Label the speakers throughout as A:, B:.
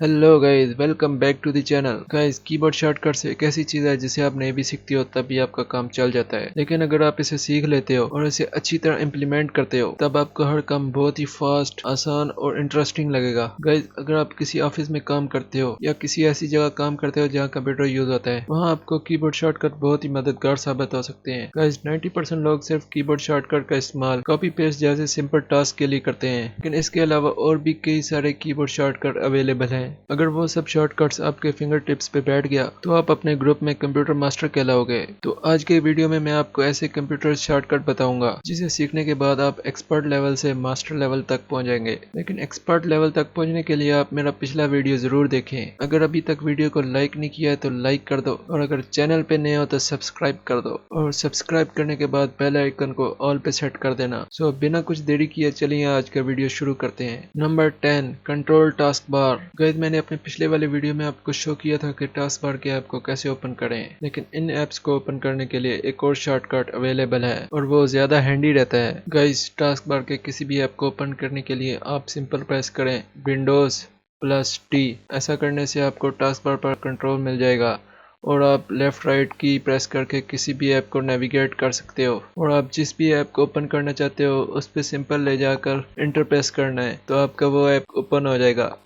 A: Hello guys, welcome back to the channel. Guys, keyboard shortcuts एक ऐसी चीज है जिसे आप नहीं भी सीखते हो तभी आपका काम चल जाता है। लेकिन अगर आप इसे सीख लेते हो और इसे अच्छी तरह इम्प्लीमेंट करते हो तब आपका हर काम बहुत ही फास्ट, आसान और इंटरेस्टिंग लगेगा। गाइस, अगर आप किसी ऑफिस में काम करते हो या किसी ऐसी जगह काम करते हो जहाँ कंप्यूटर यूज होता है, वहाँ आपको कीबोर्ड शॉर्टकट बहुत ही मददगार साबित हो सकते हैं। गाइस, 90% लोग सिर्फ कीबोर्ड शॉर्टकट का इस्तेमाल कॉपी पेस्ट जैसे सिंपल टास्क के लिए करते हैं, लेकिन इसके अलावा और भी कई सारे कीबोर्ड शॉर्टकट अवेलेबल हैं। अगर वो सब शॉर्टकट्स आपके फिंगर टिप्स पे बैठ गया तो आप अपने ग्रुप में कंप्यूटर मास्टर कहलाओगे। तो आज के वीडियो में मैं आपको ऐसे कंप्यूटर शॉर्टकट बताऊंगा जिसे सीखने के बाद आप एक्सपर्ट लेवल से मास्टर लेवल तक पहुंच जाएंगे। लेकिन एक्सपर्ट लेवल तक पहुंचने के लिए आप मेरा पिछला वीडियो जरूर देखें। अगर अभी तक वीडियो को लाइक नहीं किया है तो लाइक कर दो, और अगर चैनल पे नए हो तो सब्सक्राइब कर दो, और सब्सक्राइब करने के बाद बेल आइकन को ऑल पे सेट कर देना। सो बिना कुछ देरी किए चलिए आज का वीडियो शुरू करते हैं। Number 10, control task bar. Guys, मैंने अपने पिछले वाले वीडियो में आपको शो किया था कि टास्क बार के ऐप को कैसे ओपन करें, लेकिन इन ऐप्स को ओपन करने के लिए एक और शॉर्टकट अवेलेबल है और वो ज्यादा हैंडी रहता है। गाइस, टास्क बार के किसी भी ऐप को ओपन करने के लिए आप सिंपल प्रेस करें विंडोज प्लस टी। ऐसा करने से आपको टास्क बार पर कंट्रोल मिल जाएगा और आप लेफ्ट राइट की प्रेस करके किसी भी ऐप को नेविगेट कर सकते हो, और आप जिस भी ऐप को ओपन करना चाहते हो उस पर सिंपल ले जाकर इंटर प्रेस करना है तो आपका वो ऐप ओपन हो जाएगा।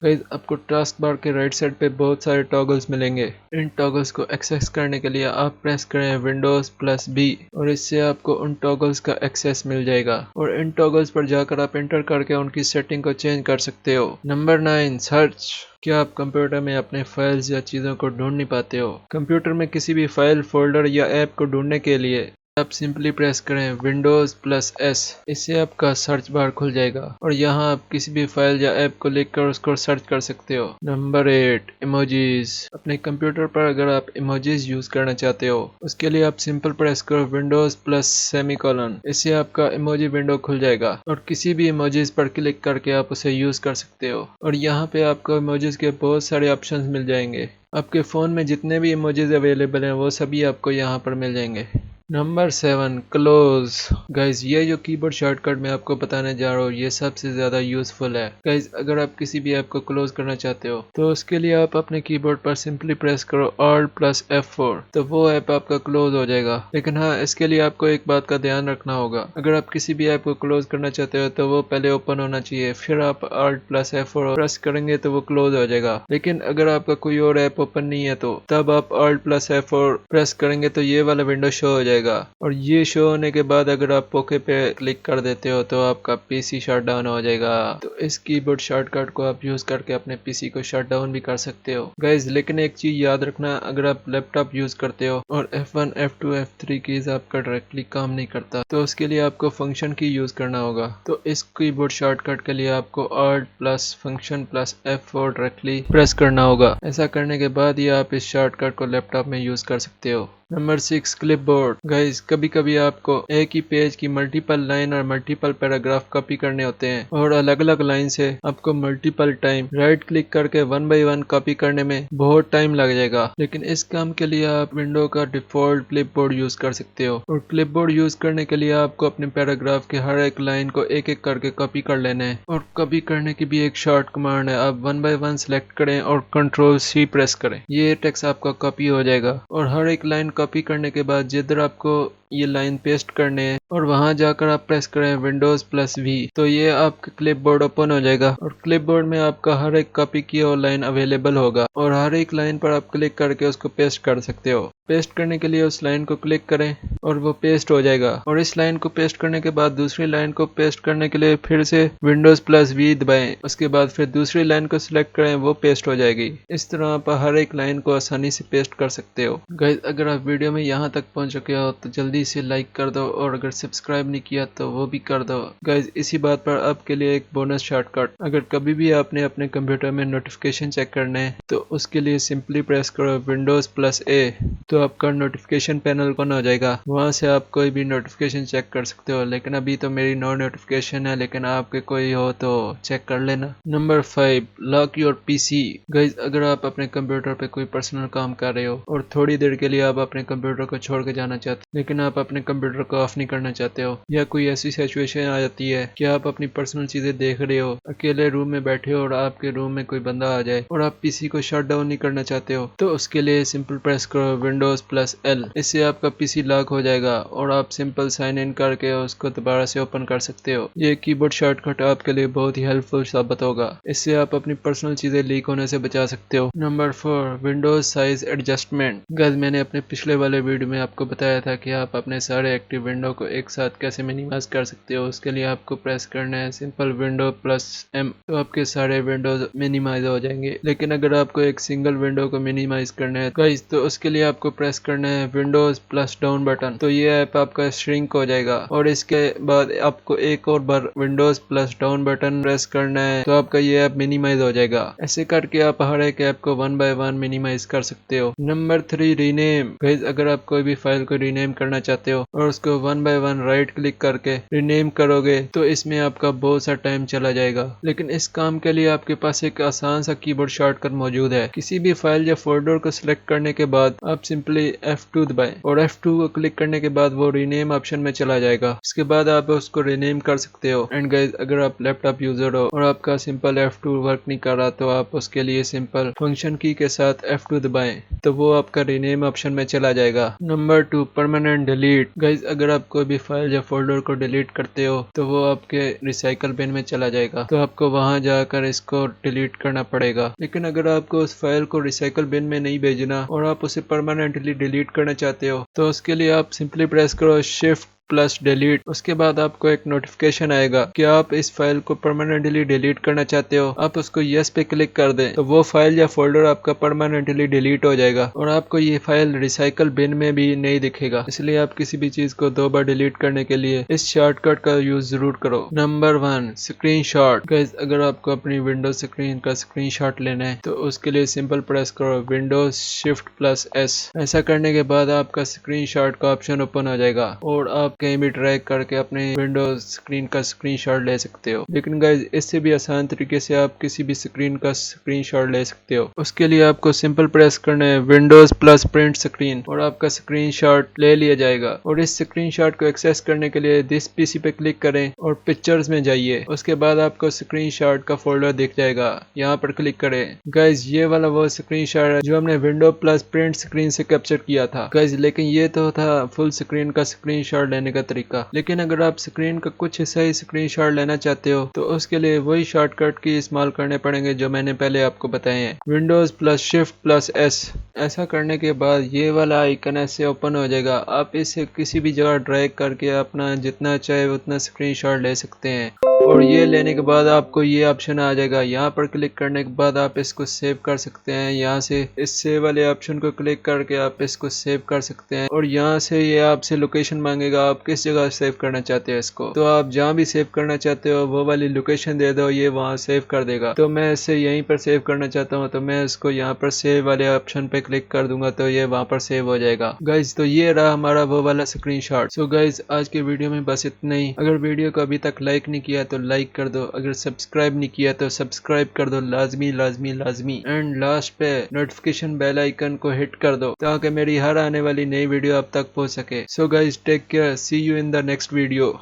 A: गाइस, आपको टास्क बार के राइट साइड पे बहुत सारे टॉगल्स मिलेंगे। इन टॉगल्स को एक्सेस करने के लिए आप प्रेस करें विंडोज प्लस बी, और इससे आपको उन टॉगल्स का एक्सेस मिल जाएगा, और इन टॉगल्स पर जाकर आप इंटर करके उनकी सेटिंग को चेंज कर सकते हो। Number 9, search. क्या आप कंप्यूटर में अपने फाइल्स या चीज़ों को ढूंढ नहीं पाते हो? कंप्यूटर में किसी भी फाइल, फोल्डर या ऐप को ढूंढने के लिए आप सिंपली प्रेस करें विंडोज प्लस एस। इससे आपका सर्च बार खुल जाएगा और यहाँ आप किसी भी फाइल या ऐप को लिखकर उसको सर्च कर सकते हो। Number 8, emojis. अपने कंप्यूटर पर अगर आप इमोजीज यूज करना चाहते हो उसके लिए आप सिंपल प्रेस करो विंडोज प्लस सेमीकोलन। इससे आपका इमोजी विंडो खुल जाएगा और किसी भी इमोजीज पर क्लिक करके आप उसे यूज कर सकते हो, और यहाँ पे आपको इमोजीज के बहुत सारे ऑप्शंस मिल जाएंगे। आपके फ़ोन में जितने भी इमोजीज अवेलेबल हैं वो सभी आपको यहाँ पर मिल जाएंगे। Number 7, close. गाइज, ये जो कीबोर्ड शॉर्टकट मैं आपको बताने जा रहा हूँ ये सबसे ज़्यादा यूजफुल है। गाइज, अगर आप किसी भी ऐप को क्लोज करना चाहते हो तो उसके लिए आप अपने कीबोर्ड पर सिंपली प्रेस करो Alt प्लस F4, तो वो ऐप आपका क्लोज हो जाएगा। लेकिन हाँ, इसके लिए आपको एक बात का ध्यान रखना होगा। अगर आप किसी भी ऐप को क्लोज करना चाहते हो तो वो पहले ओपन होना चाहिए, फिर आप Alt प्लस F4 प्रेस करेंगे तो वो क्लोज हो जाएगा। लेकिन अगर आपका कोई और ऐप ओपन नहीं है तो तब आप Alt प्लस F4 प्रेस करेंगे तो ये वाला विंडो शो हो जाएगा, और ये शो होने के बाद अगर आप ओके पे क्लिक कर देते हो तो आपका पीसी शट डाउन हो जाएगा। तो इस कीबोर्ड शॉर्टकट को आप यूज करके अपने पीसी को शट डाउन भी कर सकते हो। गाइज, लेकिन एक चीज याद रखना, अगर आप लैपटॉप यूज करते हो और F1 F2 F3 कीज आपका डायरेक्टली काम नहीं करता तो उसके लिए आपको फंक्शन की यूज करना होगा। तो इस कीबोर्ड शॉर्टकट के लिए आपको Alt plus function plus F4 directly press करना होगा। ऐसा करने के बाद ही आप इस शॉर्टकट को लैपटॉप में यूज कर सकते हो। Number 6, clipboard. गाइज, कभी कभी आपको एक ही पेज की मल्टीपल लाइन और मल्टीपल पैराग्राफ कॉपी करने होते हैं, और अलग अलग लाइन से आपको मल्टीपल टाइम राइट क्लिक करके 1 बाय 1 कॉपी करने में बहुत टाइम लग जाएगा। लेकिन इस काम के लिए आप विंडो का डिफॉल्ट क्लिपबोर्ड यूज कर सकते हो, और क्लिपबोर्ड यूज करने के लिए आपको अपने पैराग्राफ के हर एक लाइन को एक एक करके कॉपी कर लेना है, और कॉपी करने की भी एक शॉर्ट कमांड है। आप 1 बाय 1 सिलेक्ट करें और Ctrl+C प्रेस करें, ये टेक्स्ट आपका कॉपी हो जाएगा। और हर एक लाइन कॉपी करने के बाद जिधर आपको ये लाइन पेस्ट करने हैं और वहां जाकर आप प्रेस करें विंडोज प्लस वी, तो ये आपका क्लिपबोर्ड ओपन हो जाएगा, और क्लिपबोर्ड में आपका हर एक कॉपी किया हुआ लाइन अवेलेबल होगा, और हर एक लाइन पर आप क्लिक करके उसको पेस्ट कर सकते हो। पेस्ट करने के लिए उस लाइन को क्लिक करें और वो पेस्ट हो जाएगा, और इस लाइन को पेस्ट करने के बाद दूसरी लाइन को पेस्ट करने के लिए फिर से विंडोज प्लस वी दबाएं, उसके बाद फिर दूसरी लाइन को सिलेक्ट करें, वो पेस्ट हो जाएगी। इस तरह आप हर एक लाइन को आसानी से पेस्ट कर सकते हो। गाइस, अगर आप वीडियो में यहाँ तक पहुँच चुके हो तो जल्दी से लाइक कर दो, और अगर सब्सक्राइब नहीं किया तो वो भी कर दो। गाइस, इसी बात पर आपके लिए एक बोनस शॉर्टकट, अगर कभी भी आपने अपने कंप्यूटर में नोटिफिकेशन चेक करना है तो उसके लिए सिंपली प्रेस करो विंडोज प्लस ए, तो आपका नोटिफिकेशन पैनल ओपन हो जाएगा। वहां से आप कोई भी नोटिफिकेशन चेक कर सकते हो, लेकिन अभी तो मेरी नो नोटिफिकेशन है, लेकिन आपके कोई हो तो चेक कर लेना। Number 5, lock your PC. Guys, अगर आप अपने कंप्यूटर पे कोई पर्सनल काम कर रहे हो और थोड़ी देर के लिए आप अपने कंप्यूटर को छोड़ के जाना चाहते हो, लेकिन आप अपने कंप्यूटर को ऑफ नहीं करना चाहते हो, या कोई ऐसी सिचुएशन आ जाती है कि आप अपनी पर्सनल चीजें देख रहे हो, अकेले रूम में बैठे हो और आपके रूम में कोई बंदा आ जाए और आप पीसी को शट डाउन नहीं करना चाहते हो, तो उसके लिए सिंपल प्रेस करो विंडोज प्लस एल। इससे आपका पीसी लॉक हो जाएगा और आप सिंपल साइन इन करके उसको दोबारा से ओपन कर सकते हो। ये कीबोर्ड शॉर्टकट आपके लिए बहुत ही हेल्पफुल साबित होगा। इससे आप अपनी पर्सनल चीजें लीक होने से बचा सकते हो। Number 4, Windows size adjustment. Guys, मैंने अपने पिछले वाले वीडियो में आपको बताया था कि आप अपने सारे एक्टिव विंडो को एक साथ कैसे मिनिमाइज कर सकते हो। उसके लिए आपको प्रेस करना है सिंपल विंडो प्लस एम, तो आपके सारे विंडोज मिनिमाइज हो जाएंगे। लेकिन अगर आपको एक सिंगल विंडो को मिनिमाइज करना है गाइस, तो उसके लिए आपको प्रेस करना है विंडोज प्लस डाउन बटन, तो ये ऐप आपका श्रिंक हो जाएगा। और इसके बाद आपको एक और बार Windows plus down button press करना है, तो आपका ये ऐप मिनिमाइज हो जाएगा। ऐसे करके आप हर एक ऐप को 1 बाय 1 मिनिमाइज कर सकते हो। Number 3, rename. गाइस, अगर आप कोई भी फाइल को रीनेम करना चाहते हो और उसको 1 बाय 1 राइट क्लिक करके रीनेम करोगे, तो इसमें आपका बहुत सा टाइम चला जाएगा। लेकिन इस काम के लिए आपके पास एक आसान सा कीबोर्ड शॉर्टकट मौजूद है। किसी भी फाइल या फोल्डर को सिलेक्ट करने के बाद आप सिंपली F2 दबाएं और F2 को क्लिक करने के बाद वो रीनेम ऑप्शन में चला जाएगा। इसके बाद आप उसको रीनेम कर सकते हो। एंड गाइस, अगर आप लैपटॉप यूजर हो और आपका सिंपल F2 वर्क नहीं कर रहा, तो आप उसके लिए सिंपल फंक्शन की के साथ F2 दबाएं, तो वो आपका रीनेम ऑप्शन में चला जाएगा। Number 2, permanent delete. गाइस, अगर आप कोई भी फाइल या फोल्डर को डिलीट करते हो, तो वो आपके रिसाइकल बिन में चला जाएगा, तो आपको वहां जाकर इसको डिलीट करना पड़ेगा। लेकिन अगर आपको उस फाइल को रिसाइकल बिन में नहीं भेजना और आप उसे परमानेंटली डिलीट करना चाहते हो, तो उसके लिए आप सिंपली प्रेस करो शिफ्ट प्लस डिलीट। उसके बाद आपको एक नोटिफिकेशन आएगा कि आप इस फाइल को परमानेंटली डिलीट करना चाहते हो। आप उसको यस पे क्लिक कर दें, तो वो फाइल या फोल्डर आपका परमानेंटली डिलीट हो जाएगा और आपको ये फाइल रिसाइकल बिन में भी नहीं दिखेगा। इसलिए आप किसी भी चीज को 2 बार डिलीट करने के लिए इस शॉर्टकट का यूज जरूर करो। Number 1, screenshot. गाइस, अगर आपको अपनी विंडोज स्क्रीन का स्क्रीनशॉट लेना है, तो उसके लिए सिंपल प्रेस करो विंडोज शिफ्ट प्लस एस। ऐसा करने के बाद आपका स्क्रीनशॉट का ऑप्शन ओपन हो जाएगा और आप कहीं भी ड्रैग करके अपने विंडोज स्क्रीन का स्क्रीनशॉट ले सकते हो। लेकिन गाइस, इससे भी आसान तरीके से आप किसी भी स्क्रीन का स्क्रीनशॉट ले सकते हो। उसके लिए आपको सिंपल प्रेस करना है विंडोज प्लस प्रिंट स्क्रीन और आपका स्क्रीनशॉट ले लिया जाएगा। और इस स्क्रीनशॉट को एक्सेस करने के लिए दिस पीसी पे क्लिक करें और पिक्चर्स में जाइए। उसके बाद आपको स्क्रीनशॉट का फोल्डर दिख जाएगा, यहाँ पर क्लिक करें। गाइस, ये वाला वो स्क्रीनशॉट है जो हमने विंडो प्लस प्रिंट स्क्रीन से कैप्चर किया था। गाइस, लेकिन ये तो था फुल स्क्रीन का स्क्रीनशॉट लेने का तरीका। लेकिन अगर आप स्क्रीन का कुछ हिस्सा ही स्क्रीनशॉट लेना चाहते हो, तो उसके लिए वही शॉर्टकट की इस्तेमाल करने पड़ेंगे जो मैंने पहले आपको बताए हैं, Windows plus shift plus S. ऐसा करने के बाद ये वाला आइकन ऐसे ओपन हो जाएगा। आप इसे किसी भी जगह ड्रैग करके अपना जितना चाहे उतना स्क्रीनशॉट ले सकते हैं। और ये लेने के बाद आपको ये ऑप्शन आ जाएगा। यहाँ पर क्लिक करने के बाद आप इसको सेव कर सकते हैं। यहाँ से इस सेव वाले ऑप्शन को क्लिक करके आप इसको सेव कर सकते हैं। और यहाँ से ये आपसे लोकेशन मांगेगा, आप किस जगह सेव करना चाहते हैं इसको। तो आप जहाँ भी सेव करना चाहते हो वो वाली लोकेशन दे दो, ये वहाँ सेव कर देगा। तो मैं इसे यहीं पर सेव करना चाहता हूँ, तो मैं इसको यहाँ पर सेव वाले ऑप्शन पे क्लिक कर दूंगा, तो ये वहाँ पर सेव हो जाएगा। गाइज, तो ये रहा हमारा वो वाला स्क्रीनशॉट। सो गाइज, आज के वीडियो में बस इतना ही। अगर वीडियो को अभी तक लाइक नहीं किया तो लाइक कर दो, अगर सब्सक्राइब नहीं किया तो सब्सक्राइब कर दो, लाजमी लाजमी लाजमी। एंड लास्ट पे नोटिफिकेशन बेल आइकन को हिट कर दो ताकि मेरी हर आने वाली नई वीडियो आप तक पहुंच सके। So guys, take care, see you in the next video.